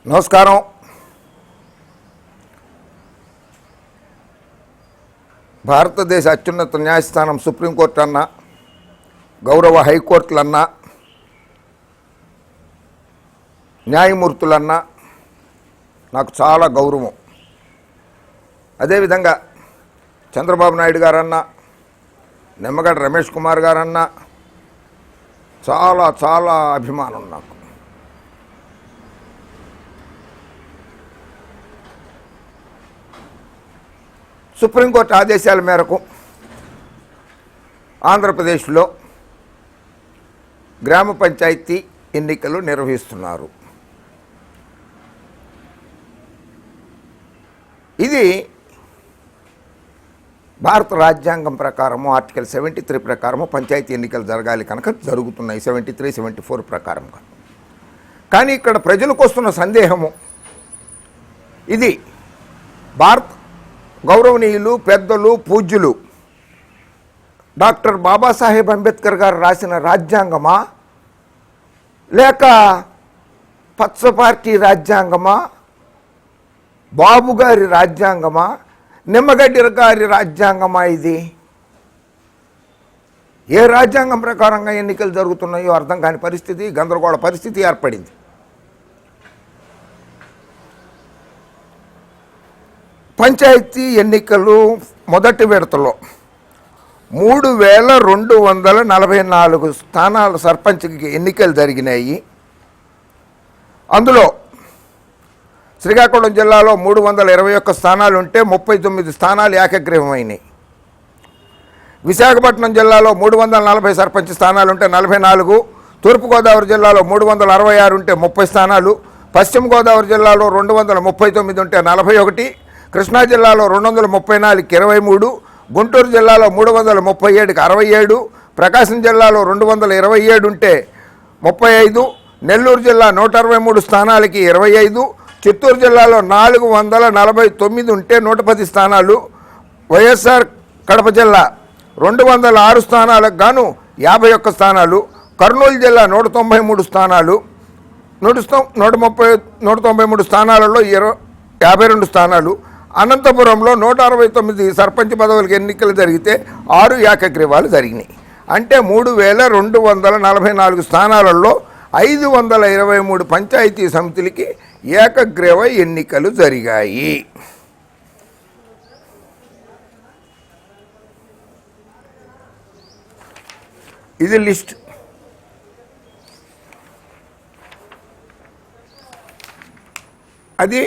నమస్కారం. భారతదేశ అత్యున్నత న్యాయస్థానం సుప్రీంకోర్టు అన్నా, గౌరవ హైకోర్టులన్నా, న్యాయమూర్తులన్నా నాకు చాలా గౌరవం. అదేవిధంగా చంద్రబాబు నాయుడు గారన్నా, నిమ్మగడ్డ రమేష్ కుమార్ గారన్నా చాలా చాలా అభిమానం నాకు. సుప్రీంకోర్టు ఆదేశాల మేరకు ఆంధ్రప్రదేశ్లో గ్రామ పంచాయతీ ఎన్నికలు నిర్వహిస్తున్నారు. ఇది భారత రాజ్యాంగం ప్రకారము ఆర్టికల్ 73 ప్రకారము పంచాయతీ ఎన్నికలు జరగాలి కనుక జరుగుతున్నాయి, 73, 74 ప్రకారంగా. కానీ ఇక్కడ ప్రజలకు వస్తున్న సందేహము, ఇది భారత గౌరవనీయులు పెద్దలు పూజ్యులు డాక్టర్ బాబాసాహెబ్ అంబేద్కర్ గారు రాసిన రాజ్యాంగమా, లేక పచ్చ పార్టీ రాజ్యాంగమా, బాబు గారి రాజ్యాంగమా, నిమ్మగడ్డ గారి రాజ్యాంగమా? ఇది ఏ రాజ్యాంగం ప్రకారంగా ఎన్నికలు జరుగుతున్నాయో అర్థం కాని పరిస్థితి, గందరగోళ పరిస్థితి ఏర్పడింది. పంచాయతీ ఎన్నికలు మొదటి విడతలో 3244 స్థానాల సర్పంచ్కి ఎన్నికలు జరిగినాయి. అందులో శ్రీకాకుళం జిల్లాలో 321 స్థానాలు ఉంటే 39 స్థానాలు ఏకగ్రీవమైనాయి. విశాఖపట్నం జిల్లాలో 340 సర్పంచ్ స్థానాలు ఉంటే 44, తూర్పుగోదావరి జిల్లాలో 366 ఉంటే 30 స్థానాలు, పశ్చిమ గోదావరి జిల్లాలో 239 ఉంటే 41, కృష్ణా జిల్లాలో 234కి 23, గుంటూరు జిల్లాలో 337కి 67, ప్రకాశం జిల్లాలో 227 ఉంటే 35, నెల్లూరు జిల్లా 163 స్థానాలకి 25, చిత్తూరు జిల్లాలో 449 ఉంటే 110 స్థానాలు, వైఎస్ఆర్ కడప జిల్లా 206 స్థానాలకు గాను 51 స్థానాలు, కర్నూలు జిల్లా 193 స్థానాలు, 193 స్థానాలలో 52 స్థానాలు, అనంతపురంలో 169 సర్పంచ్ పదవులకు ఎన్నికలు జరిగితే 6 ఏకగ్రీవాలు జరిగినాయి. అంటే 3244 స్థానాలలో 523 పంచాయతీ సమితులకి ఏకగ్రీవ ఎన్నికలు జరిగాయి. ఇది లిస్ట్. అది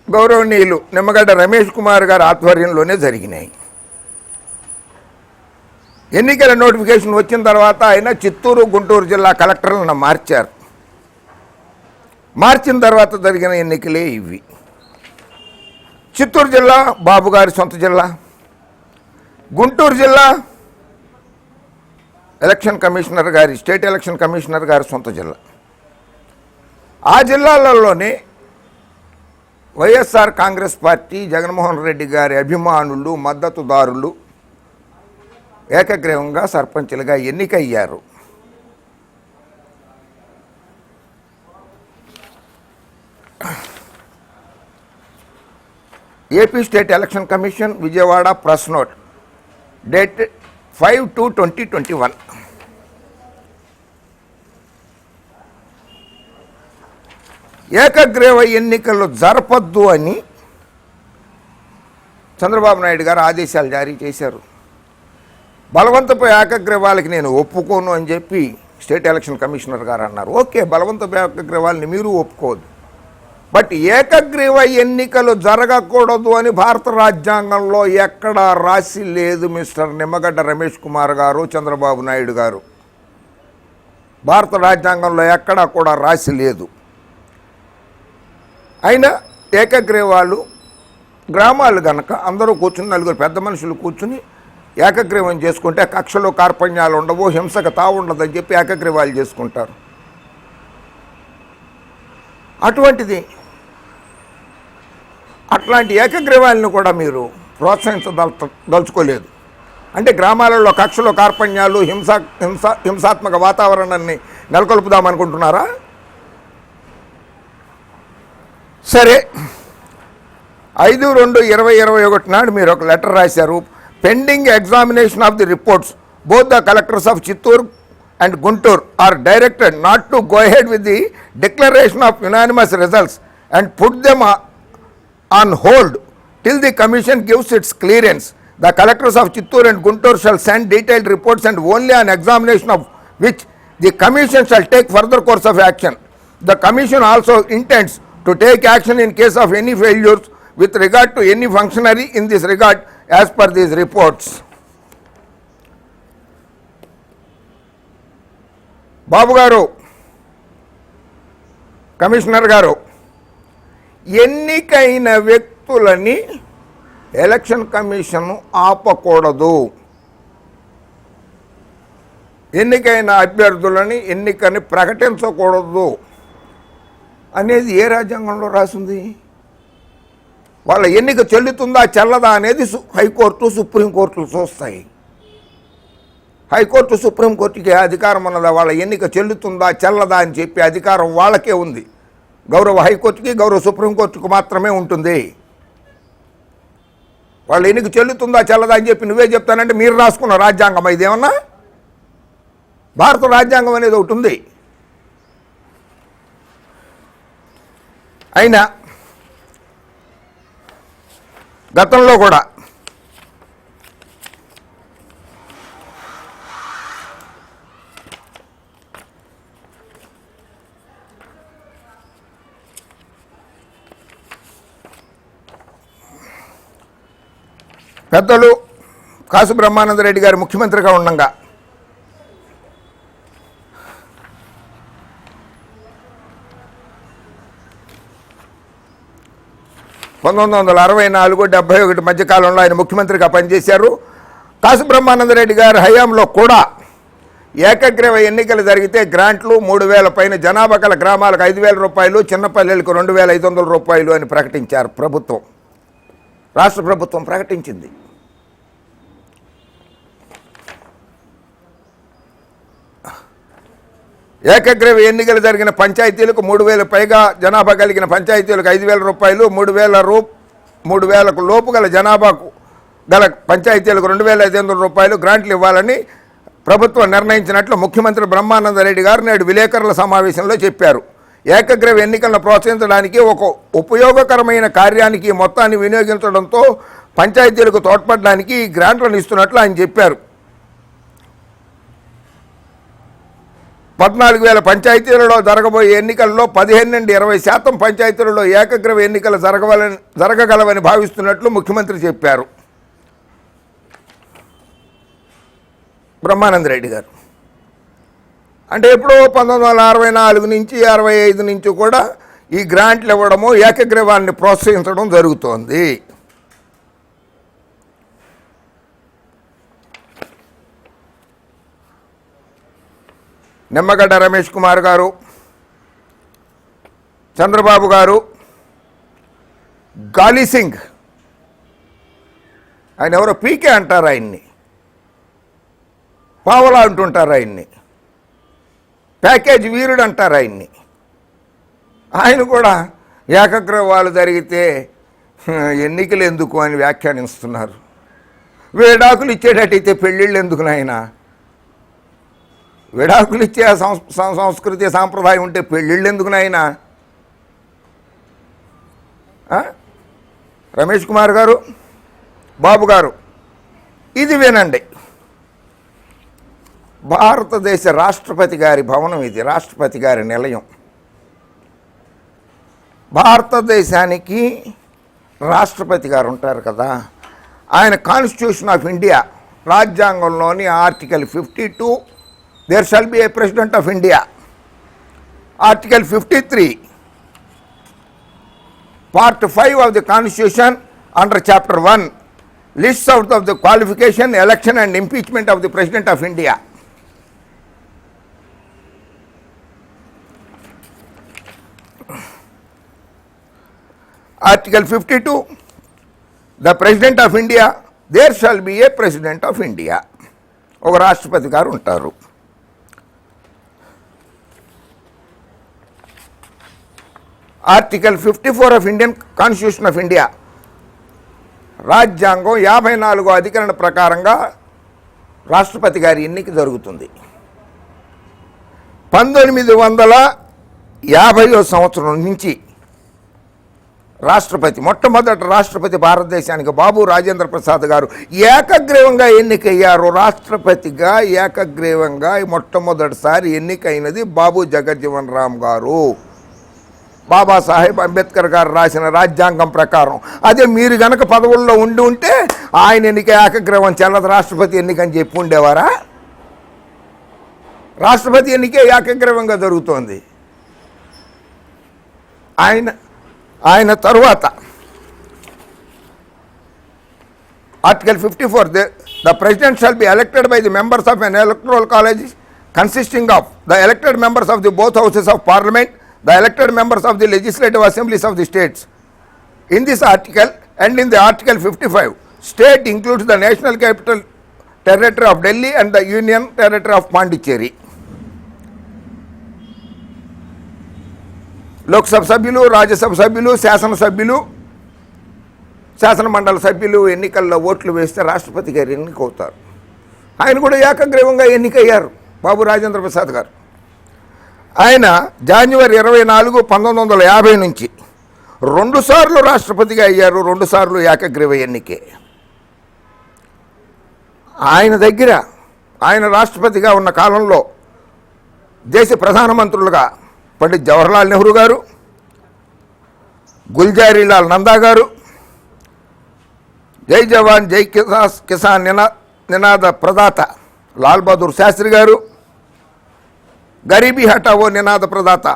గౌరవనీయులు నిమ్మగడ్డ రమేష్ కుమార్ గారి ఆధ్వర్యంలోనే జరిగినాయి. ఎన్నికల నోటిఫికేషన్ వచ్చిన తర్వాత ఆయన చిత్తూరు, గుంటూరు జిల్లా కలెక్టర్లను మార్చారు. మార్చిన తర్వాత జరిగిన ఎన్నికలే ఇవి. చిత్తూరు జిల్లా బాబు గారి సొంత జిల్లా, గుంటూరు జిల్లా ఎలక్షన్ కమిషనర్ గారి, స్టేట్ ఎలక్షన్ కమిషనర్ గారి సొంత జిల్లా. ఆ జిల్లాలలోనే వైఎస్ఆర్ కాంగ్రెస్ పార్టీ, జగన్మోహన్ రెడ్డి గారి అభిమానులు, మద్దతుదారులు ఏకగ్రీవంగా సర్పంచులుగా ఎన్నికయ్యారు. AP state election commission, Vijayawada, press note, date 5/2/2021. ఏకగ్రీవ ఎన్నికలు జరపద్దు అని చంద్రబాబు నాయుడు గారు ఆదేశాలు జారీ చేశారు. బలవంతపు ఏకగ్రీవాలకి నేను ఒప్పుకోను అని చెప్పి స్టేట్ ఎలక్షన్ కమిషనర్ గారు అన్నారు. ఓకే, బలవంతపు ఏకగ్రీవాలని మీరు ఒప్పుకోవద్దు, బట్ ఏకగ్రీవ ఎన్నికలు జరగకూడదు అని భారత రాజ్యాంగంలో ఎక్కడా రాసి లేదు. మిస్టర్ నిమ్మగడ్డ రమేష్ కుమార్ గారు, చంద్రబాబు నాయుడు గారు, భారత రాజ్యాంగంలో ఎక్కడా కూడా రాసి లేదు. అయినా ఏకగ్రీవాలు గ్రామాలు గనక అందరూ కూర్చుని, నలుగురు పెద్ద మనుషులు కూర్చుని ఏకగ్రీవం చేసుకుంటే కక్షలు కార్పణ్యాలు ఉండవు, హింసకు తావు ఉండదని చెప్పి ఏకగ్రీవాలు చేసుకుంటారు. అట్లాంటి ఏకగ్రీవాలను కూడా మీరు ప్రోత్సహించదలుచుకోలేదు. అంటే గ్రామాలలో కక్షలు కార్పణ్యాలు, హింసాత్మక వాతావరణాన్ని నెలకొల్పుదామనుకుంటున్నారా? సరే, 5/2/2021 నాడు మీరు ఒక లెటర్ రాశారు. Pending examination of the reports both the collectors of Chittoor and Guntur are directed not to go ahead with the declaration of unanimous results and put them on hold till the commission gives its clearance. The collectors of Chittoor and Guntur shall send detailed reports and only on examination of which the commission shall take further course of action. The commission also intends to take action in case of any failures with regard to any functionary in this regard as per these reports. బాబు గారు, commissioner గారు, ఎన్నికైన వ్యక్తులని election commission ఆపకూడదు. ఎన్నికైన అభ్యర్థులని ఎన్నికని ప్రకటించకూడదు అనేది ఏ రాజ్యాంగంలో రాసింది? వాళ్ళ ఎన్నిక చెల్లుతుందా చెల్లదా అనేది హైకోర్టు సుప్రీంకోర్టులు చూస్తాయి. హైకోర్టు సుప్రీంకోర్టుకి అధికారం ఉన్నదా? వాళ్ళ ఎన్నిక చెల్లుతుందా చెల్లదా అని చెప్పి అధికారం వాళ్ళకే ఉంది. గౌరవ హైకోర్టుకి గౌరవ సుప్రీంకోర్టుకు మాత్రమే ఉంటుంది. వాళ్ళ ఎన్నిక చెల్లుతుందా చెల్లదా అని చెప్పి నువ్వే చెప్తానంటే మీరు రాసుకున్న రాజ్యాంగం ఇదేమన్నా? భారత రాజ్యాంగం అనేది ఒకటి ఉంది. అయినా గతంలో కూడా పెద్దలు కాసు బ్రహ్మానందరెడ్డి గారు ముఖ్యమంత్రిగా ఉండగా 1964-71 మధ్యకాలంలో ఆయన ముఖ్యమంత్రిగా పనిచేశారు. కాసు బ్రహ్మానందరెడ్డి గారి హయాంలో కూడా ఏకగ్రీవ ఎన్నికలు జరిగితే గ్రాంట్లు 3,000 పైన జనాభా గల గ్రామాలకు 5,000 రూపాయలు, చిన్నపల్లెలకు 2,500 రూపాయలు అని ప్రకటించారు ప్రభుత్వం. రాష్ట్ర ప్రభుత్వం ప్రకటించింది. ఏకగ్రీవ ఎన్నికలు జరిగిన పంచాయతీలకు 3,000 పైగా జనాభా కలిగిన పంచాయతీలకు 5,000 రూపాయలు, 3,000కు లోపు గల జనాభాకు గల పంచాయతీలకు 2,500 రూపాయలు గ్రాంట్లు ఇవ్వాలని ప్రభుత్వం నిర్ణయించినట్లు ముఖ్యమంత్రి బ్రహ్మానందరెడ్డి గారు నేడు విలేకరుల సమావేశంలో చెప్పారు. ఏకగ్రీవ ఎన్నికలను ప్రోత్సహించడానికి ఒక ఉపయోగకరమైన కార్యానికి మొత్తాన్ని వినియోగించడంతో పంచాయతీలకు తోడ్పడడానికి ఈ గ్రాంట్లను ఇస్తున్నట్లు ఆయన చెప్పారు. 14,000 పంచాయతీలలో జరగబోయే ఎన్నికల్లో 15 నుండి 20% పంచాయతీలలో ఏకగ్రీవ ఎన్నికలు జరగగలవని భావిస్తున్నట్లు ముఖ్యమంత్రి చెప్పారు. బ్రహ్మానందరెడ్డి గారు అంటే ఎప్పుడో 1964 నుంచి 65 నుంచి కూడా ఈ గ్రాంట్లు ఇవ్వడము, ఏకగ్రీవాన్ని ప్రోత్సహించడం జరుగుతోంది. నిమ్మగడ్డ రమేష్ కుమార్ గారు, చంద్రబాబు గారు, గాలి సింగ్, ఆయన ఎవరో పీకే అంటారు, ఆయన్ని పావలా అంటుంటారు, ఆయన్ని ప్యాకేజ్ వీరుడు అంటారు ఆయన్ని. ఆయన కూడా ఏకగ్రీవాలు జరిగితే ఎన్నికలు ఎందుకు అని వ్యాఖ్యానిస్తున్నారు. విడాకులు ఇచ్చేటట్టయితే పెళ్ళిళ్ళు ఎందుకు నాయనా? విడాకులు ఇచ్చే సంస్కృతి సాంప్రదాయం ఉంటే పెళ్ళిళ్ళు ఎందుకు నాయనా? రమేష్ కుమార్ గారు, బాబు గారు, ఇది వినండి. భారతదేశ రాష్ట్రపతి గారి భవనం ఇది, రాష్ట్రపతి గారి నిలయం. భారతదేశానికి రాష్ట్రపతి గారు ఉంటారు కదా, ఆయన కాన్స్టిట్యూషన్ ఆఫ్ ఇండియా రాజ్యాంగంలోని article 52 there shall be a president of India. Article 53 part 5 of the constitution under chapter 1 lists out of the qualification, election and impeachment of the president of India. Article 52, the president of India, there shall be a president of India. ఒక రాష్ట్రపతి గారు ఉంటారు. Article 54 of Indian constitution of India రాజ్యాంగం 54వ అధికరణ ప్రకారంగా రాష్ట్రపతి గారి ఎన్నిక జరుగుతుంది. 1950వ సంవత్సరం నుంచి మొట్టమొదటి రాష్ట్రపతి భారతదేశానికి బాబు రాజేంద్ర ప్రసాద్ గారు ఏకగ్రీవంగా ఎన్నికయ్యారు. రాష్ట్రపతిగా ఏకగ్రీవంగా మొట్టమొదటిసారి ఎన్నికైనది బాబు జగజ్జీవన్ రామ్ గారు. బాబాసాహెబ్ అంబేద్కర్ గారు రాసిన రాజ్యాంగం ప్రకారం. అదే మీరు గనక పదవుల్లో ఉండి ఉంటే ఆయన ఎన్నిక ఏకగ్రీవం చెల్లదు, రాష్ట్రపతి ఎన్నిక అని చెప్పి ఉండేవారా? రాష్ట్రపతి ఎన్నికే ఏకగ్రీవంగా జరుగుతోంది. ఆయన తరువాత article 54 the president shall be elected by the members of an electoral college consisting of the elected members of the both houses of parliament, the elected members of the legislative assemblies of the states. In this article and in the article 55, state includes the national capital territory of Delhi and the union territory of Pondicherry. Lok Sabha సభ్యులు, రాజ్యసభ సభ్యులు, శాసనసభ్యులు, శాసన మండలి సభ్యులు ఎన్నికల్లో ఓట్లు వేస్తే రాష్ట్రపతి గారు ఎన్నికవుతారు. ఆయన కూడా ఏకగ్రీవంగా ఎన్నికయ్యారు బాబు రాజేంద్ర ప్రసాద్ గారు. ఆయన జనవరి 24, 1950 నుంచి 2 సార్లు రాష్ట్రపతిగా అయ్యారు. 2 సార్లు ఏకగ్రీవ ఎన్నికే. ఆయన రాష్ట్రపతిగా ఉన్న కాలంలో దేశ ప్రధానమంత్రులుగా పండిత్ జవహర్లాల్ నెహ్రూ గారు, గుల్జారీలాల్ నందా గారు, జై జవాన్ జై కిసాన్ నినాద ప్రదాత లాల్ బహదూర్ శాస్త్రి గారు, గరీబీ హఠావో నినాద ప్రదాత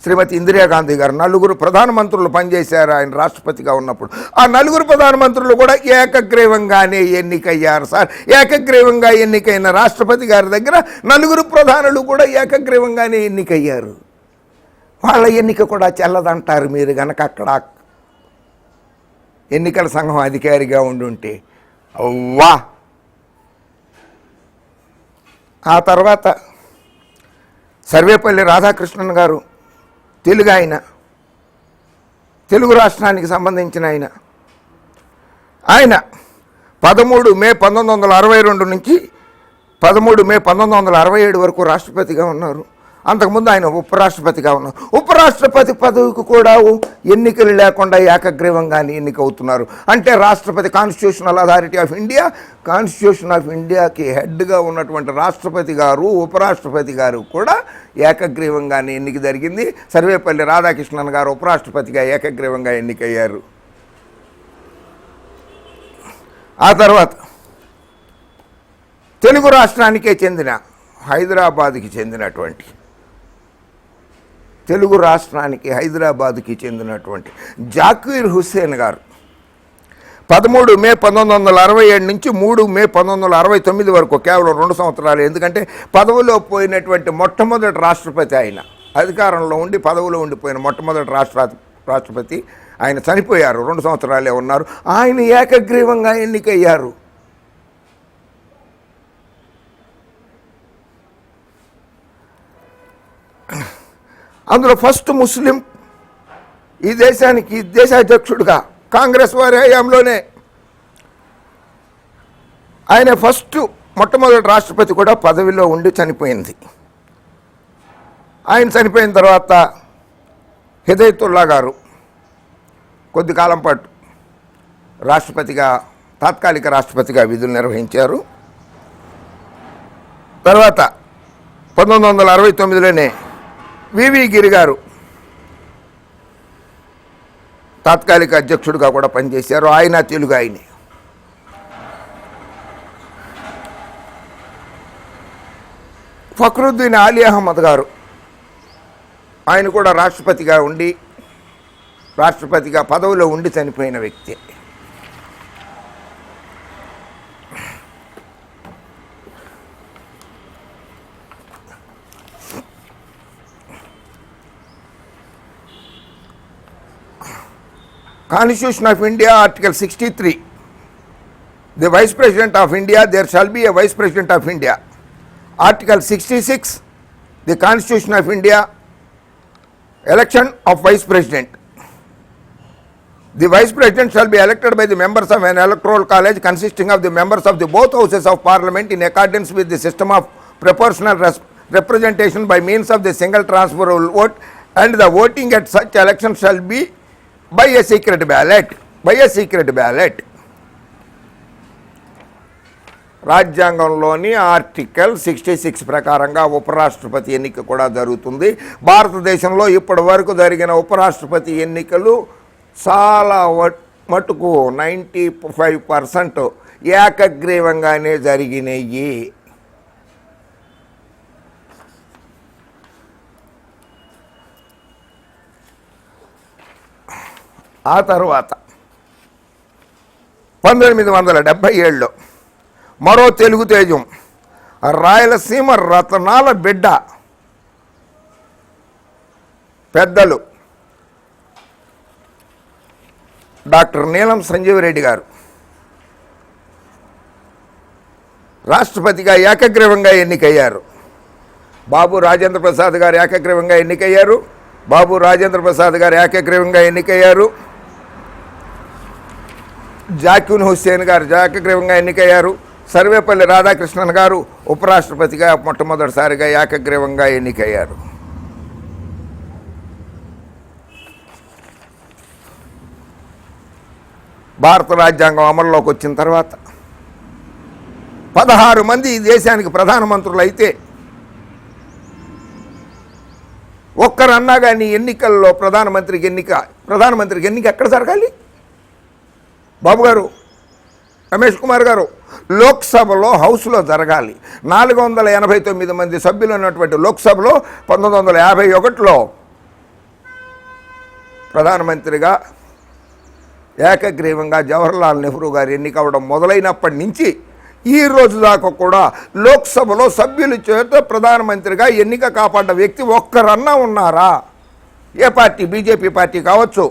శ్రీమతి ఇందిరాగాంధీ గారు, 4 ప్రధానమంత్రులు పనిచేశారు ఆయన రాష్ట్రపతిగా ఉన్నప్పుడు. ఆ 4 ప్రధానమంత్రులు కూడా ఏకగ్రీవంగానే ఎన్నికయ్యారు సార్. ఏకగ్రీవంగా ఎన్నికైన రాష్ట్రపతి గారి దగ్గర 4 ప్రధానులు కూడా ఏకగ్రీవంగానే ఎన్నికయ్యారు. వాళ్ళ ఎన్నిక కూడా చెల్లదంటారు మీరు గనక అక్కడ ఎన్నికల సంఘం అధికారిగా ఉండుంటే. అవ్వా. ఆ తర్వాత సర్వేపల్లి రాధాకృష్ణన్ గారు, తెలుగు రాష్ట్రానికి సంబంధించిన ఆయన 13 మే 1962 నుంచి 13 మే 1967 వరకు రాష్ట్రపతిగా ఉన్నారు. అంతకుముందు ఆయన ఉపరాష్ట్రపతిగా ఉన్నారు. ఉపరాష్ట్రపతి పదవికి కూడా ఎన్నికలు లేకుండా ఏకగ్రీవంగానే ఎన్నికవుతున్నారు. అంటే రాష్ట్రపతి constitutional authority of India, constitution of ఇండియాకి హెడ్గా ఉన్నటువంటి రాష్ట్రపతి గారు, ఉపరాష్ట్రపతి గారు కూడా ఏకగ్రీవంగానే ఎన్నిక జరిగింది. సర్వేపల్లి రాధాకృష్ణన్ గారు ఉపరాష్ట్రపతిగా ఏకగ్రీవంగా ఎన్నికయ్యారు. ఆ తర్వాత తెలుగు రాష్ట్రానికే చెందిన హైదరాబాద్కి చెందినటువంటి జాకీర్ హుస్సేన్ గారు 13 మే 1967 నుంచి 3 మే 1969 వరకు, కేవలం 2 సంవత్సరాలు. ఎందుకంటే పదవిలో పోయినటువంటి మొట్టమొదటి రాష్ట్రపతి ఆయన. అధికారంలో ఉండి పదవిలో ఉండిపోయిన మొట్టమొదటి రాష్ట్రపతి ఆయన చనిపోయారు. 2 సంవత్సరాలే ఉన్నారు. ఆయన ఏకగ్రీవంగా ఎన్నికయ్యారు. అందులో ఫస్ట్ ముస్లిం ఈ దేశానికి దేశాధ్యక్షుడిగా కాంగ్రెస్ వారి హయాంలోనే ఆయన మొట్టమొదటి రాష్ట్రపతి కూడా పదవిలో ఉండి చనిపోయింది. ఆయన చనిపోయిన తర్వాత హిదయతుల్లా గారు కొద్ది కాలం పాటు తాత్కాలిక రాష్ట్రపతిగా విధులు నిర్వహించారు. తర్వాత 1969లోనే వివి గిరి గారు తాత్కాలిక అధ్యక్షుడిగా కూడా పనిచేశారు. ఆయన తెలుగు ఆయనే. ఫక్రుద్దీన్ అలీ అహ్మద్ గారు ఆయన కూడా రాష్ట్రపతిగా పదవిలో ఉండి చనిపోయిన వ్యక్తి. Constitution of India, Article 63, the Vice President of India, there shall be a Vice President of India. Article 66, the Constitution of India, Election of Vice President. The Vice President shall be elected by the members of an electoral college consisting of the members of the both houses of Parliament in accordance with the system of proportional representation by means of the single transferable vote, and the voting at such election shall be by a secret ballot. By a secret ballot. రాజ్యాంగంలోని article 66 ప్రకారంగా ఉపరాష్ట్రపతి ఎన్నిక కూడా జరుగుతుంది. భారతదేశంలో ఇప్పటి వరకు జరిగిన ఉపరాష్ట్రపతి ఎన్నికలు చాలా మటుకు 95% ఏకగ్రీవంగానే జరిగినాయి. ఆ తర్వాత 1977లో మరో తెలుగు తేజం, రాయలసీమ రతనాల బిడ్డ, పెద్దలు డాక్టర్ నీలం సంజీవరెడ్డి గారు రాష్ట్రపతిగా ఏకగ్రీవంగా ఎన్నికయ్యారు. బాబు రాజేంద్ర ప్రసాద్ గారు ఏకగ్రీవంగా ఎన్నికయ్యారు. బాబు రాజేంద్ర ప్రసాద్ గారు ఏకగ్రీవంగా ఎన్నికయ్యారు. జాకిర్ హుస్సేన్ గారు ఏకగ్రీవంగా ఎన్నికయ్యారు. సర్వేపల్లి రాధాకృష్ణన్ గారు ఉపరాష్ట్రపతిగా మొట్టమొదటిసారిగా ఏకగ్రీవంగా ఎన్నికయ్యారు. భారత రాజ్యాంగం అమల్లోకి వచ్చిన తర్వాత 16 మంది ఈ దేశానికి ప్రధానమంత్రులు అయితే ఒక్కరన్నా కానీ ఎన్నికల్లో ప్రధానమంత్రికి ఎన్నిక ఎక్కడ జరగాలి? బాబు గారు, రమేష్ కుమార్ గారు, లోక్సభలో హౌస్లో జరగాలి. 489 మంది సభ్యులు ఉన్నటువంటి లోక్సభలో 1951లో ప్రధానమంత్రిగా ఏకగ్రీవంగా జవహర్లాల్ నెహ్రూ గారు ఎన్నికవడం మొదలైనప్పటి నుంచి ఈ రోజు దాకా కూడా లోక్సభలో సభ్యుల చేత ప్రధానమంత్రిగా ఎన్నిక కాపాడ్డ వ్యక్తి ఒక్కరన్నా ఉన్నారా? ఏ పార్టీ, బీజేపీ పార్టీ కావచ్చు,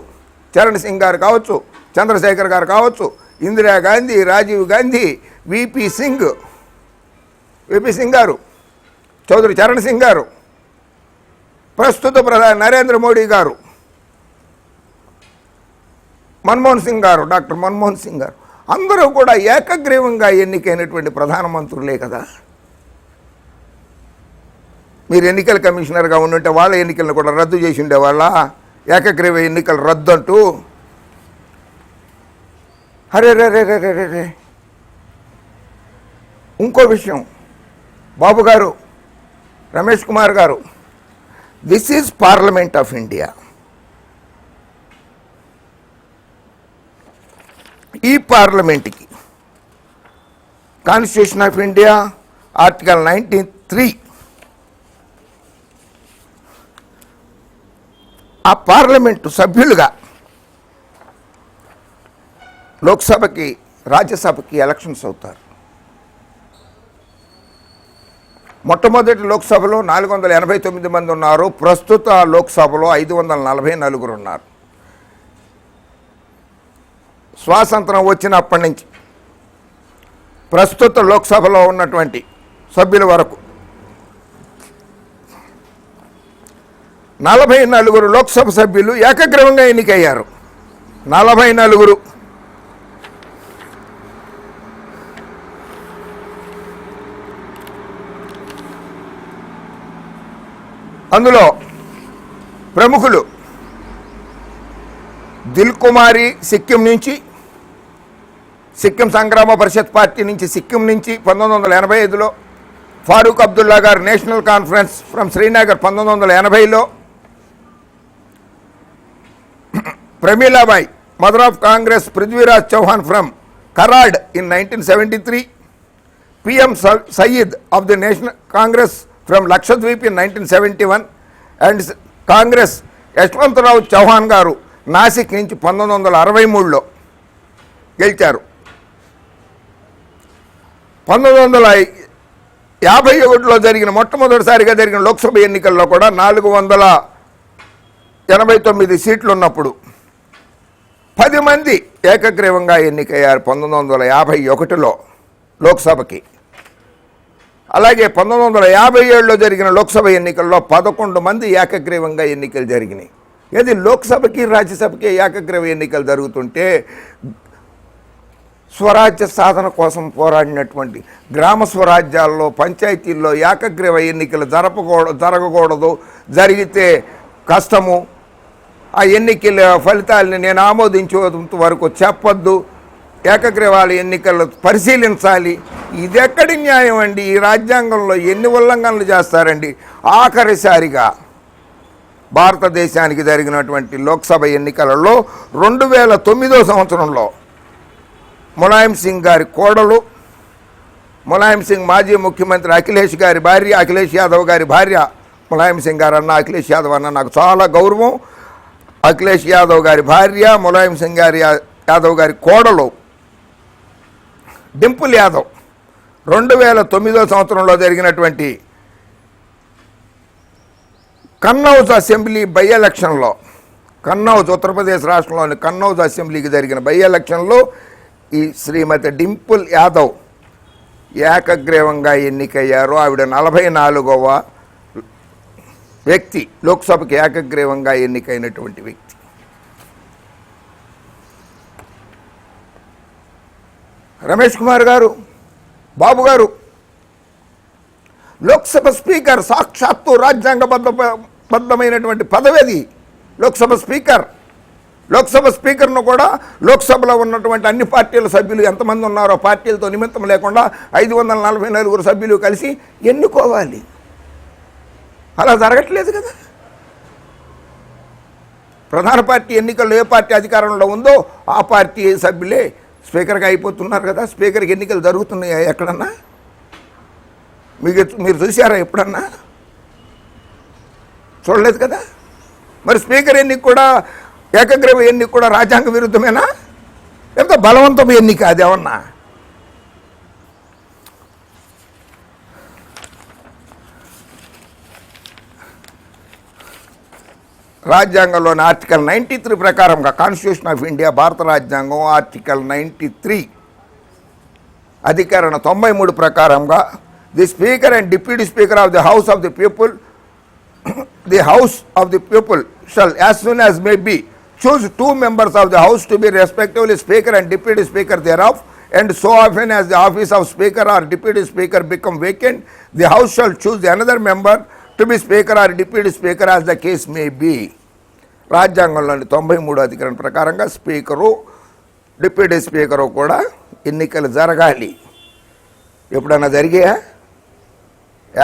చరణ్ సింగ్ గారు కావచ్చు, చంద్రశేఖర్ గారు కావచ్చు, ఇందిరాగాంధీ, రాజీవ్ గాంధీ, విపి సింగ్ గారు, చౌదరి చరణ్ సింగ్ గారు, ప్రస్తుత ప్రధాని నరేంద్ర మోడీ గారు, మన్మోహన్ సింగ్ గారు, డాక్టర్ మన్మోహన్ సింగ్ గారు, అందరూ కూడా ఏకగ్రీవంగా ఎన్నికైనటువంటి ప్రధానమంత్రులే కదా. మీరు ఎన్నికల కమిషనర్గా ఉండుంటే వాళ్ళ ఎన్నికలను కూడా రద్దు చేసి ఉండేవాళ్ళ? ఏకగ్రీవ ఎన్నికలు రద్దు అంటూ. అరే రే రే రే రే రే ఇంకో విషయం, బాబు గారు, రమేష్ కుమార్ గారు, this is parliament of India. ఈ పార్లమెంట్కి కాన్స్టిట్యూషన్ ఆఫ్ ఇండియా ఆర్టికల్ 93 ఆ పార్లమెంటు సభ్యులుగా లోక్సభకి, రాజ్యసభకి ఎలక్షన్స్ అవుతారు. మొట్టమొదటి లోక్సభలో 489 మంది ఉన్నారు. ప్రస్తుత లోక్సభలో 544 ఉన్నారు. స్వాతంత్రం వచ్చినప్పటి నుంచి ప్రస్తుత లోక్సభలో ఉన్నటువంటి సభ్యుల వరకు 44 లోక్సభ సభ్యులు ఏకగ్రీవంగా ఎన్నికయ్యారు. 44. అందులో ప్రముఖులు దిల్ కుమారి సిక్కిం నుంచి, సిక్కిం సంగ్రామ పరిషత్ పార్టీ నుంచి, సిక్కిం నుంచి 1985లో, ఫారూక్ అబ్దుల్లా గారు నేషనల్ కాన్ఫరెన్స్ ఫ్రమ్ శ్రీనగర్ 1980లో, Pramilabai mother of congress Prithviraj Chauhan from Karad in 1973, PM Sayeed of the national congress from Lakshadweep in 1971, and congress Yashwantrao Chauhan గారు నాసిక్ నుంచి 1963లో గెలిచారు. 1951లో జరిగిన మొట్టమొదటిసారిగా జరిగిన లోక్సభ ఎన్నికల్లో కూడా 489 సీట్లు ఉన్నప్పుడు 10 మంది ఏకగ్రీవంగా ఎన్నికయ్యారు 1951లో లోక్సభకి. అలాగే 1957లో జరిగిన లోక్సభ ఎన్నికల్లో 11 మంది ఏకగ్రీవంగా ఎన్నికలు జరిగినాయి. ఏది లోక్సభకి రాజ్యసభకి ఏకగ్రీవ ఎన్నికలు జరుగుతుంటే స్వరాజ్య సాధన కోసం పోరాడినటువంటి గ్రామ స్వరాజ్యాల్లో పంచాయతీల్లో ఏకగ్రీవ ఎన్నికలు జరగకూడదు, జరిగితే కష్టము, ఆ ఎన్నికల ఫలితాలని నేను ఆమోదించేంత వరకు చెప్పొద్దు, ఏకగ్రీవాల ఎన్నికలు పరిశీలించాలి. ఇది ఎక్కడి న్యాయం అండి? ఈ రాజ్యాంగంలో ఎన్ని ఉల్లంఘనలు చేస్తారండి? ఆఖరిసారిగా భారతదేశానికి జరిగినటువంటి లోక్సభ ఎన్నికలలో 2009 సంవత్సరంలో ములాయం సింగ్ గారి కోడలు, ములాయం సింగ్ మాజీ ముఖ్యమంత్రి అఖిలేష్ గారి భార్య, అఖిలేష్ యాదవ్ గారి భార్య ములాయం సింగ్ గారు అన్న, అఖిలేష్ యాదవ్ అన్న నాకు చాలా గౌరవం. అఖిలేష్ యాదవ్ గారి భార్య, ములాయం సింగ్ గారి యాదవ్ గారి కోడలు డింపుల్ యాదవ్ 2009 సంవత్సరంలో జరిగినటువంటి కన్నౌజ్ అసెంబ్లీ బై ఎలక్షన్లో, కన్నౌజ్ ఉత్తరప్రదేశ్ రాష్ట్రంలోని కన్నౌజ్ అసెంబ్లీకి జరిగిన బై ఎలక్షన్లో ఈ శ్రీమతి డింపుల్ యాదవ్ ఏకగ్రీవంగా ఎన్నికయ్యారు. ఆవిడ 44వ వ్యక్తి, లోక్సభకి ఏకగ్రీవంగా ఎన్నికైనటువంటి వ్యక్తి. రమేష్ కుమార్ గారు, బాబు గారు, లోక్సభ స్పీకర్ సాక్షాత్తు రాజ్యాంగబద్ధమైనటువంటి పదవేది లోక్సభ స్పీకర్. లోక్సభ స్పీకర్ను కూడా లోక్సభలో ఉన్నటువంటి అన్ని పార్టీల సభ్యులు ఎంతమంది ఉన్నారో పార్టీలతో నిమిత్తం లేకుండా 544 సభ్యులు కలిసి ఎన్నుకోవాలి. అలా జరగట్లేదు కదా. ప్రధాన పార్టీ ఎన్నికల్లో ఏ పార్టీ అధికారంలో ఉందో ఆ పార్టీ సభ్యులే స్పీకర్గా అయిపోతున్నారు కదా. స్పీకర్కి ఎన్నికలు జరుగుతున్నాయా ఎక్కడన్నా? మీరు చూసారా ఎప్పుడన్నా? చూడలేదు కదా. మరి స్పీకర్ ఎన్నిక కూడా, ఏకగ్రీవ ఎన్నిక కూడా రాజ్యాంగ విరుద్ధమేనా? లేకపోతే బలవంతం ఎన్నిక అదేమన్నా? రాజ్యాంగంలోని ఆర్టికల్ 93 ప్రకారంగా, కాన్స్టిట్యూషన్ ఆఫ్ ఇండియా భారత రాజ్యాంగం ఆర్టికల్ 93 అధికరణ 93 ప్రకారంగా the speaker and deputy speaker of the house of the people, the house of the people shall as soon as may be choose 2 members of the house to be respectively speaker and deputy speaker thereof, and so often as the office of speaker or deputy speaker become vacant, the house shall choose another member to be speaker or deputy speaker as the case may be. రాజ్యాంగంలోని 93 అధికరణ ప్రకారంగా speaker, deputy speaker కూడా ఎన్నికలు జరగాలి. ఎప్పుడన్నా జరిగాయా?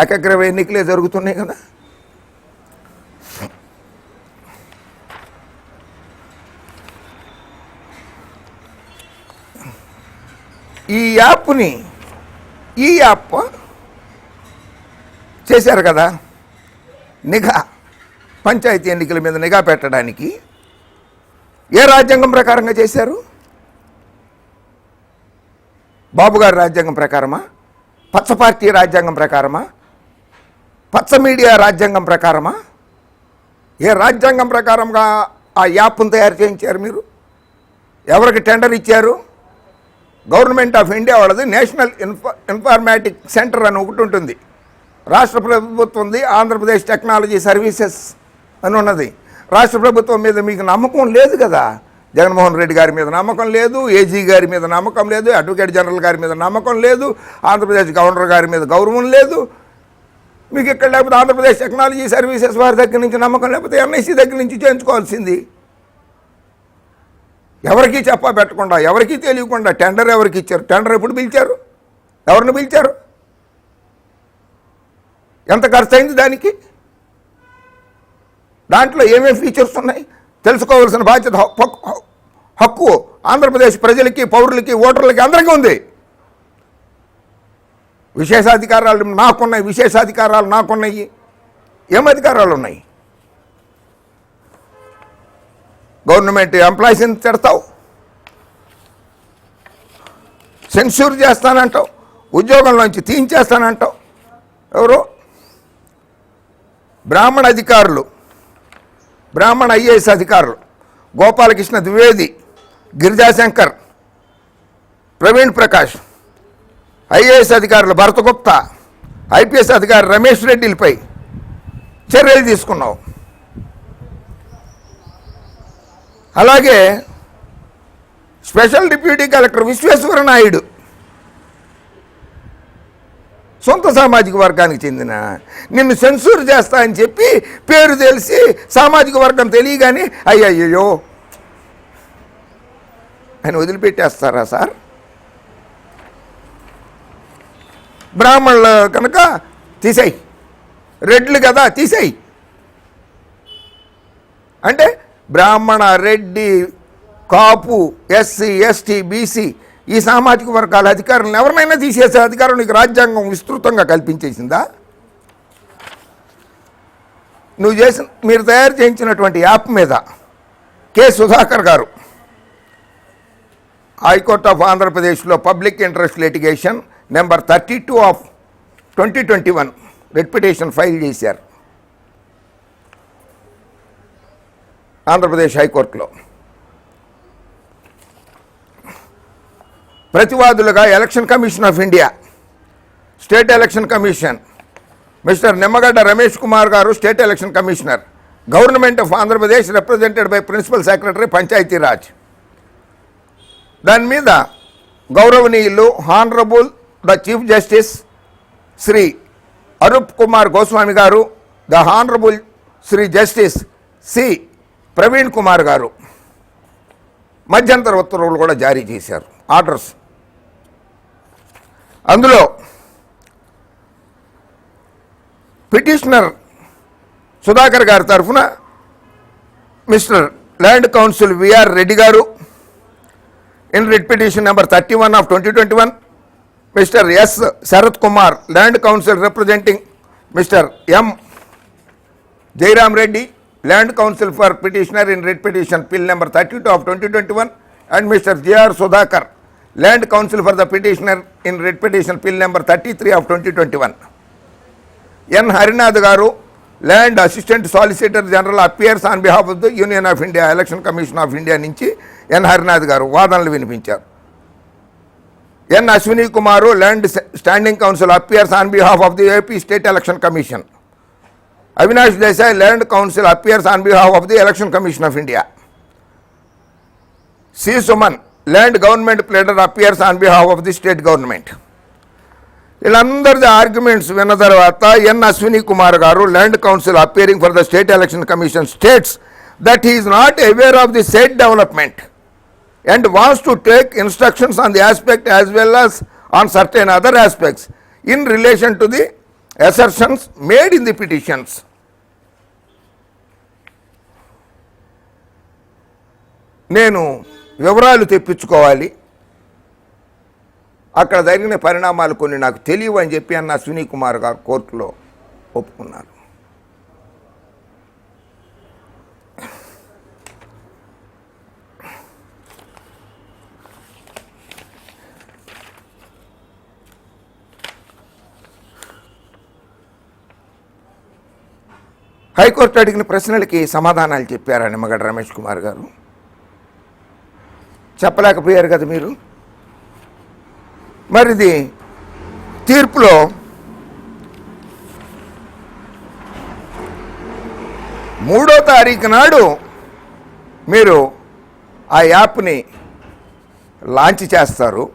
ఏకగ్రీవ ఎన్నికలే జరుగుతున్నాయి కదా. ఈ యాప్ చేశారు కదా నిఘా, పంచాయతీ ఎన్నికల మీద నిఘా పెట్టడానికి. ఏ రాజ్యాంగం ప్రకారంగా చేశారు? బాబు గారి రాజ్యాంగం ప్రకారమా? పచ్చ పార్టీ రాజ్యాంగం ప్రకారమా? పచ్చ మీడియా రాజ్యాంగం ప్రకారమా? ఏ రాజ్యాంగం ప్రకారంగా ఆ యాప్ను తయారు చేయించారు మీరు? ఎవరికి టెండర్ ఇచ్చారు? గవర్నమెంట్ ఆఫ్ ఇండియా వాళ్ళది నేషనల్ ఇన్ఫర్మేటిక్ సెంటర్ అని ఒకటి ఉంటుంది, రాష్ట్ర ప్రభుత్వంది ఆంధ్రప్రదేశ్ టెక్నాలజీ సర్వీసెస్ అని ఉన్నది. రాష్ట్ర ప్రభుత్వం మీద మీకు నమ్మకం లేదు కదా. జగన్మోహన్ రెడ్డి గారి మీద నమ్మకం లేదు, ఏజీ గారి మీద నమ్మకం లేదు, అడ్వకేట్ జనరల్ గారి మీద నమ్మకం లేదు, ఆంధ్రప్రదేశ్ గవర్నర్ గారి మీద గౌరవం లేదు. మీకు ఇక్కడ లేకపోతే ఆంధ్రప్రదేశ్ టెక్నాలజీ సర్వీసెస్ వారి దగ్గర నుంచి నమ్మకం, లేకపోతే ఎన్ఐసి దగ్గర నుంచి చేయించుకోవాల్సింది. ఎవరికి చెప్పా పెట్టకుండా, ఎవరికి తెలియకుండా టెండర్ ఎవరికి ఇచ్చారు? టెండర్ ఎప్పుడు పిలిచారు? ఎవరిని పిలిచారు? ఎంత ఖర్చు అయింది దానికి? దాంట్లో ఏమేమి ఫీచర్స్ ఉన్నాయి తెలుసుకోవాల్సిన బాధ్యత, హక్కు ఆంధ్రప్రదేశ్ ప్రజలకి, పౌరులకి, ఓటర్లకి అందరికీ ఉంది. విశేషాధికారాలు నాకున్నాయి, విశేషాధికారాలు నాకున్నాయి. ఏం అధికారాలు ఉన్నాయి? గవర్నమెంట్ ఎంప్లాయీస్ని తిడతావు, సెన్సూర్ చేస్తానంటావు, ఉద్యోగంలోంచి తీయించేస్తానంటావు. ఎవరు? బ్రాహ్మణ అధికారులు, బ్రాహ్మణ ఐఏఎస్ అధికారులు గోపాలకృష్ణ ద్వివేది, గిరిజాశంకర్, ప్రవీణ్ ప్రకాష్, ఐఏఎస్ అధికారులు భరతగుప్తా, ఐపీఎస్ అధికారి రమేష్ రెడ్డిలపై చర్యలు తీసుకున్నావు. అలాగే special deputy collector Vishweshwara Naidu సొంత సామాజిక వర్గానికి చెందిన నిన్ను సెన్సూర్ చేస్తా అని చెప్పి పేరు తెలిసి సామాజిక వర్గం తెలియగానే అయ్యయ్యో అని వదిలిపెట్టేస్తారా సార్? బ్రాహ్మణులు కనుక తీసేయి, రెడ్లు కదా తీసేయి అంటే బ్రాహ్మణ, రెడ్డి, కాపు, ఎస్సీ, ఎస్టీ, బీసీ ఈ సామాజిక వర్గాల అధికారులను ఎవరినైనా తీసేసే అధికారం నీకు రాజ్యాంగం విస్తృతంగా కల్పించేసిందా? మీరు తయారు చేయించినటువంటి యాప్ మీద కె సుధాకర్ గారు హైకోర్ట్ ఆఫ్ ఆంధ్రప్రదేశ్లో public interest litigation number 32 of 2021 writ petition file చేశారు ఆంధ్రప్రదేశ్ హైకోర్టులో. ప్రతివాదులుగా election commission of India, state election commission, mister Nimmagadda Ramesh Kumar గారు state election commissioner, government of Andhra Pradesh represented by principal secretary Panchayati Raj. దాని మీద గౌరవనీయులు honourable the chief justice Shri Arup Kumar Goswami గారు, the honourable Shri justice C Praveen Kumar గారు మధ్యంతర ఉత్తర్వులు కూడా జారీ చేశారు, ఆర్డర్స్. అందులో పిటిషనర్ సుధాకర్ గారి తరఫున mister learned counsel VR Reddy గారు in writ petition number 31 of 2021, mister S Sharath Kumar learned counsel representing mister M Jayaram Reddy learned counsel for petitioner in writ petition PIL number 32 of 2021 and mister JR Sudhakar learned counsel for the petitioner in writ petition PIL number 33 of 2021. N Harinath గారు learned assistant solicitor general appears on behalf of the union of India election commission of India నుంచి N Harinath గారు వాదనలు వినిపించారు. N Ashwini Kumar learned standing counsel appears on behalf of the AP state election commission. Avinash Desai learned counsel appears on behalf of the election commission of India. C Suman learned government pleader appears on behalf of the state government. వీళ్ళందరిది arguments విన్న తర్వాత N Ashwini Kumar గారు learned counsel appearing for the state election commission states that he is not aware of the set development and wants to take instructions on the aspect as well as on certain other aspects in relation to the assertions made in the petitions. నేను వివరాలు తెప్పించుకోవాలి, అక్కడ జరిగిన పరిణామాలు కొన్ని నాకు తెలియవు అని చెప్పి అన్న అశ్విని కుమార్ గారు కోర్టులో ఒప్పుకున్నారు. హైకోర్టు అడిగిన ప్రశ్నలకి సమాధానాలు చెప్పారా నిమ్మగడ్డ రమేష్ కుమార్ గారు? చెప్పలేకపోయారు కదా మీరు. మరిది తీర్పులో మూడో తారీఖు నాడు మీరు ఆ యాప్ని లాంచ్ చేస్తారు,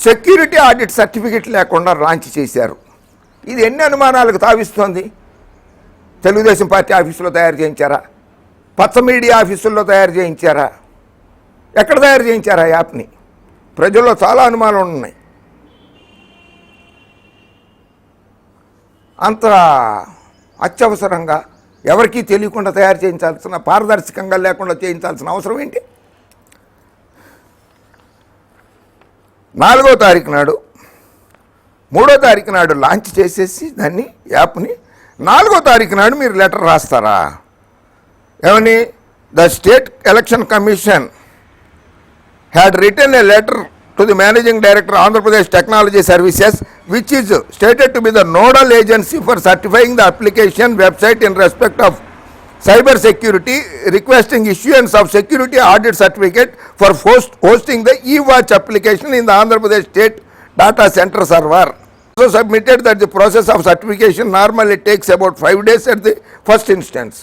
సెక్యూరిటీ ఆడిట్ సర్టిఫికెట్ లేకుండా లాంచ్ చేశారు. ఇది ఎన్ని అనుమానాలకు తావిస్తోంది? తెలుగుదేశం పార్టీ ఆఫీసులో తయారు చేయించారా? పచ్చ మీడియా ఆఫీసుల్లో తయారు చేయించారా? ఎక్కడ తయారు చేయించారా యాప్ని? ప్రజల్లో చాలా అనుమానాలు ఉన్నాయి. అంత అత్యవసరంగా ఎవరికీ తెలియకుండా తయారు చేయించాల్సిన, పారదర్శకంగా లేకుండా చేయించాల్సిన అవసరం ఏంటి? 4వ తారీఖు నాడు 3వ తారీఖు నాడు లాంచ్ చేసేసి దాన్ని యాప్ని 4వ తారీఖు నాడు మీరు లెటర్ రాస్తారా? ఏమని? The state election commission had written a letter to the managing director Andhra Pradesh technology services which is stated to be the nodal agency for certifying the application website in respect of cyber security requesting issuance of security audit certificate for hosting the e watch application in the Andhra Pradesh state data centre server. So submitted that the process of certification normally takes about 5 days at the first instance.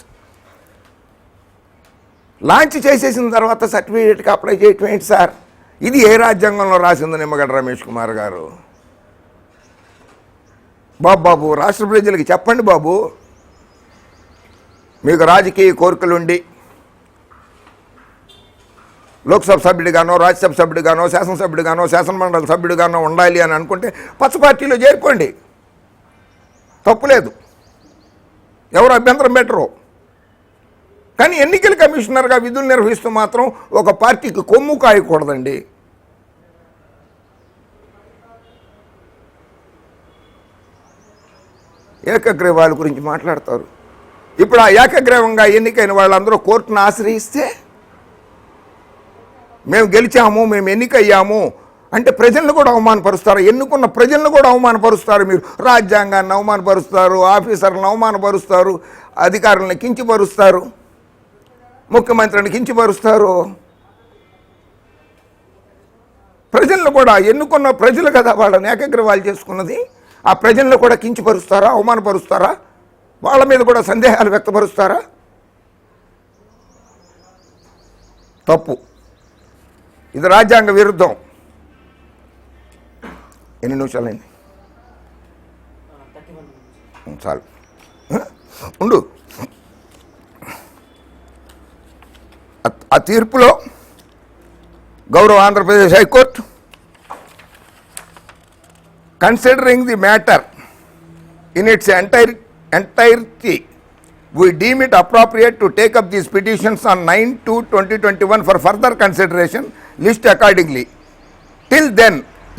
Launch చేసేసిన తర్వాత సర్టిఫికేట్కి apply చేయటం ఏంటి sir? ఇది ఏ రాజ్యాంగంలో రాసింది నిమ్మగడ్డ రమేష్ కుమార్ గారు? బాబు రాష్ట్ర ప్రజలకి చెప్పండి బాబు. మీకు రాజకీయ కోరికలుండి లోక్సభ సభ్యుడిగానో, రాజ్యసభ సభ్యుడిగానో, శాసనసభ్యుడిగానో, శాసనమండలి సభ్యుడిగానో ఉండాలి అని అనుకుంటే పచ్చ పార్టీలో చేరిపోండి, తప్పులేదు, ఎవరు అభ్యంతరం పెట్టరు. కానీ ఎన్నికల కమిషనర్గా విధులు నిర్వహిస్తూ మాత్రం ఒక పార్టీకి కొమ్ము కాయకూడదండి. ఏకగ్రీవాల గురించి మాట్లాడతారు. ఇప్పుడు ఆ ఏకగ్రీవంగా ఎన్నికైన వాళ్ళందరూ కోర్టును ఆశ్రయిస్తే మేము గెలిచాము, మేము ఎన్నికయ్యాము అంటే ప్రజలను కూడా అవమానపరుస్తారు. ఎన్నుకున్న ప్రజలను కూడా అవమానపరుస్తారు. మీరు రాజ్యాంగాన్ని అవమానపరుస్తారు, ఆఫీసర్లను అవమానపరుస్తారు, అధికారులను కించపరుస్తారు, ముఖ్యమంత్రిని కించపరుస్తారు. ప్రజలను కూడా ఎన్నుకున్న ప్రజలు కదా వాళ్ళని ఏకగ్రీవాలు చేసుకున్నది. ఆ ప్రజలను కూడా కించపరుస్తారా, అవమానపరుస్తారా? వాళ్ళ మీద కూడా సందేహాలు వ్యక్తపరుస్తారా? తప్పు. ఇది రాజ్యాంగ విరుద్ధం. ఎన్ని నిమిషాలైంది? చాలు ఉండు. ఆ తీర్పులో గౌరవ Andhra Pradesh high court considering the matter in its entirety, we deem it appropriate to take up these petitions on 9/2/2021 for further consideration, list accordingly. Till then,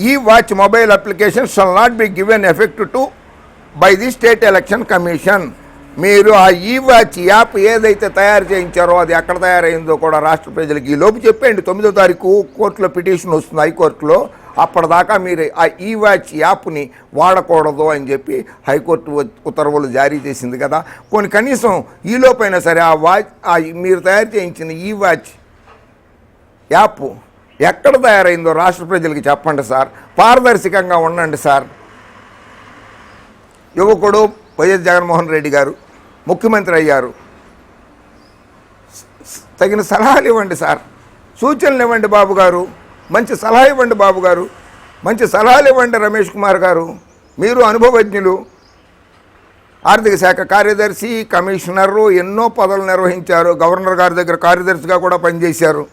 e-watch mobile applications shall not be given effect to by the State Election Commission. మీరు ఆ ఈ-వాచ్ app ఏదైతే తయారు చేయించారో అది ఎక్కడ తయారైందో కూడా రాష్ట్ర ప్రజలకి ఈ లోపు చెప్పండి. 9వ తారీఖు కోర్టులో పిటిషన్ వస్తుంది హైకోర్టులో. అప్పటిదాకా మీరు ఆ ఈ-వాచ్ యాప్ని వాడకూడదు అని చెప్పి హైకోర్టు ఉత్తర్వులు జారీ చేసింది కదా. కొన్ని కనీసం ఈలోపైనా సరే మీరు తయారు చేయించిన ఈ-వాచ్ యాప్ ఎక్కడ తయారైందో రాష్ట్ర ప్రజలకి చెప్పండి సార్. పారదర్శకంగా ఉండండి సార్. యువకుడు వైఎస్ జగన్మోహన్ రెడ్డి గారు ముఖ్యమంత్రి అయ్యారు. తగిన సలహాలు ఇవ్వండి సార్, సూచనలు ఇవ్వండి బాబు గారు, మంచి సలహా ఇవ్వండి బాబు గారు, మంచి సలహాలు ఇవ్వండి రమేష్ కుమార్ గారు. మీరు అనుభవజ్ఞులు, ఆర్థిక శాఖ కార్యదర్శి, కమిషనరు, ఎన్నో పదవులు నిర్వహించారు. గవర్నర్ గారి దగ్గర కార్యదర్శిగా కూడా పనిచేశారు.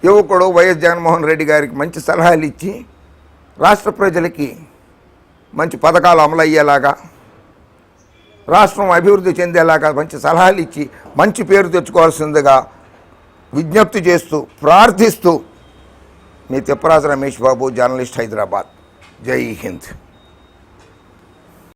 యువకుడు వైఎస్ జగన్మోహన్ రెడ్డి గారికి మంచి సలహాలు ఇచ్చి రాష్ట్ర ప్రజలకి మంచి పథకాలు అమలయ్యేలాగా, రాష్ట్రం అభివృద్ధి చెందేలాగా మంచి సలహాలు ఇచ్చి మంచి పేరు తెచ్చుకోవాల్సిందిగా విజ్ఞప్తి చేస్తూ ప్రార్థిస్తూ మీ తిప్పరాజు రమేష్ బాబు, జర్నలిస్ట్, హైదరాబాద్. జై హింద్.